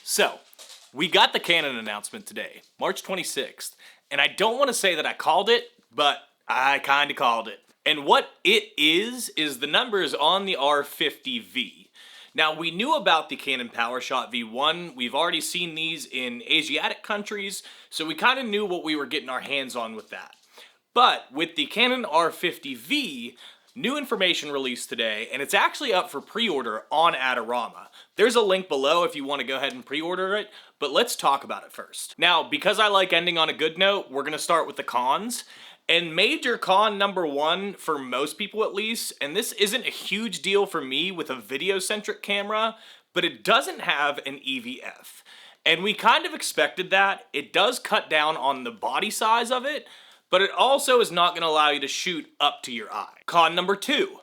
So, we got the Canon announcement today, March 26th, and I don't want to say that I called it, but I kind of called it. And what it is the numbers on the R50V. Now, we knew about the Canon PowerShot V1. We've already seen these in Asiatic countries, so we kind of knew what we were getting our hands on with that. But with the Canon R50V, new information released today, and it's actually up for pre-order on Adorama. There's a link below if you want to go ahead and pre-order it, but let's talk about it first. Now, because I like ending on a good note, we're going to start with the cons. And major con number one, for most people at least, and this isn't a huge deal for me with a video-centric camera, but it doesn't have an EVF. And we kind of expected that. It does cut down on the body size of it, but it also is not going to allow you to shoot up to your eye. Con number two,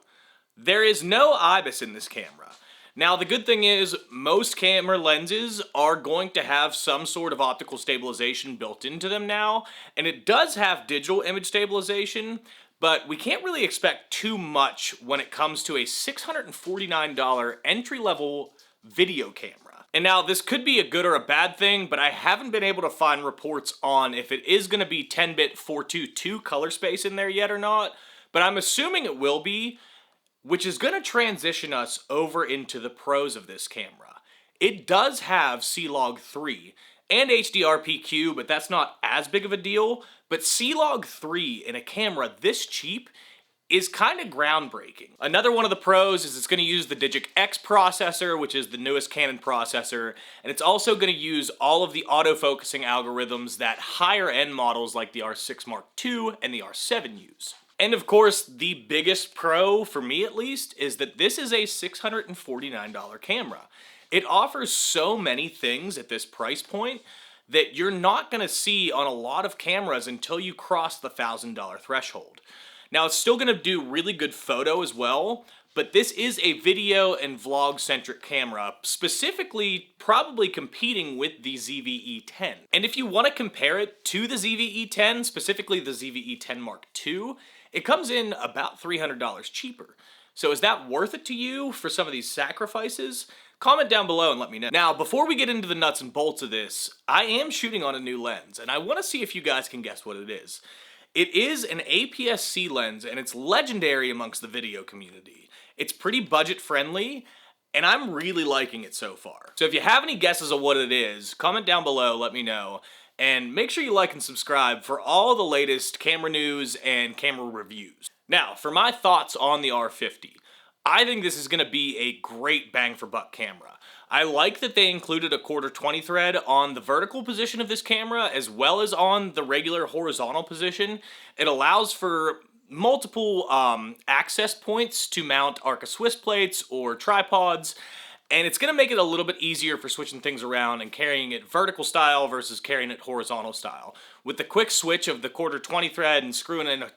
there is no IBIS in this camera. Now, the good thing is most camera lenses are going to have some sort of optical stabilization built into them now, and it does have digital image stabilization, but we can't really expect too much when it comes to a $649 entry-level video camera. And now, this could be a good or a bad thing, but I haven't been able to find reports on if it is going to be 10-bit 422 color space in there yet or not, but I'm assuming it will be, which is going to transition us over into the pros of this camera. It does have C-Log 3 and HDR-PQ, but that's not as big of a deal. But C-Log 3 in a camera this cheap is kind of groundbreaking. Another one of the pros is it's going to use the Digic X processor, which is the newest Canon processor, and it's also going to use all of the autofocusing algorithms that higher-end models like the R6 Mark II and the R7 use. And of course, the biggest pro, for me at least, is that this is a $649 camera. It offers so many things at this price point that you're not going to see on a lot of cameras until you cross the $1,000 threshold. Now, it's still going to do really good photo as well, but this is a video and vlog-centric camera, specifically probably competing with the ZV-E10. And if you want to compare it to the ZV-E10, specifically the ZV-E10 Mark II, it comes in about $300 cheaper. So is that worth it to you for some of these sacrifices? Comment down below and let me know. Now, before we get into the nuts and bolts of this, I am shooting on a new lens, and I want to see if you guys can guess what it is. It is an APS-C lens, and it's legendary amongst the video community. It's pretty budget-friendly, and I'm really liking it so far. So if you have any guesses of what it is, comment down below, let me know. And make sure you like and subscribe for all the latest camera news and camera reviews. Now, for my thoughts on the R50, I think this is going to be a great bang for buck camera. I like that they included a 1/4-20 thread on the vertical position of this camera as well as on the regular horizontal position. It allows for multiple access points to mount Arca Swiss plates or tripods, and it's going to make it a little bit easier for switching things around and carrying it vertical style versus carrying it horizontal style. With the quick switch of the 1/4-20 thread and screwing in a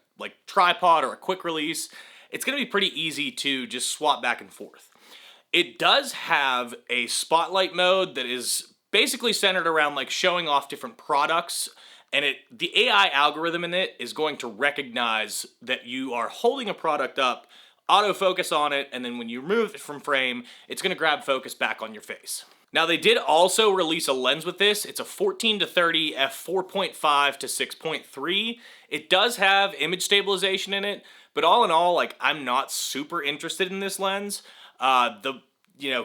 tripod or a quick release, it's going to be pretty easy to just swap back and forth. It does have a spotlight mode that is basically centered around showing off different products, and the AI algorithm in it is going to recognize that you are holding a product up, autofocus on it, and then when you remove it from frame, it's going to grab focus back on your face. Now, they did also release a lens with this. It's a 14-30 f4.5 to 6.3. It does have image stabilization in it, but all in all, I'm not super interested in this lens. The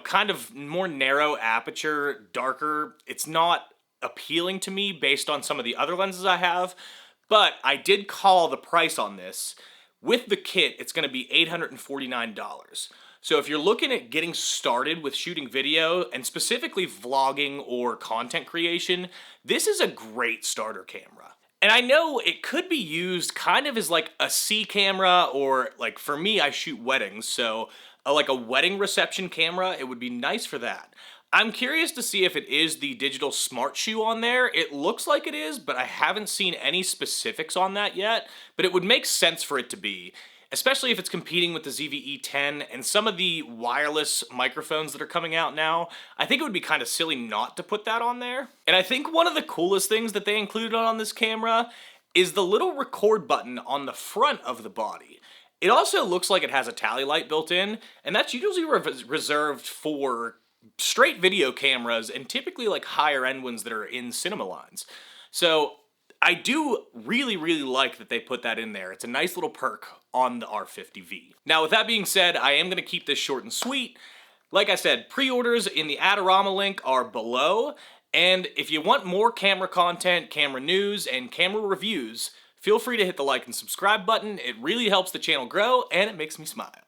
kind of more narrow aperture, darker, it's not appealing to me based on some of the other lenses I have, but I did call the price on this. With the kit, it's going to be $849. So if you're looking at getting started with shooting video, and specifically vlogging or content creation, this is a great starter camera. And I know it could be used kind of as a C camera, or for me, I shoot weddings, so a wedding reception camera, it would be nice for that. I'm curious to see if it is the digital smart shoe on there. It looks like it is, but I haven't seen any specifics on that yet, but it would make sense for it to be, especially if it's competing with the ZV-E10 and some of the wireless microphones that are coming out now. I think it would be kind of silly not to put that on there. And I think one of the coolest things that they included on this camera is the little record button on the front of the body. It also looks like it has a tally light built in, and that's usually reserved for straight video cameras and typically like higher end ones that are in cinema lines. So I do really like that they put that in there. It's a nice little perk on the R50V. Now with that being said, I am going to keep this short and sweet. Like I said, pre-orders in the Adorama link are below, and if you want more camera content, camera news, and camera reviews, feel free to hit the like and subscribe button. It really helps the channel grow, and it makes me smile.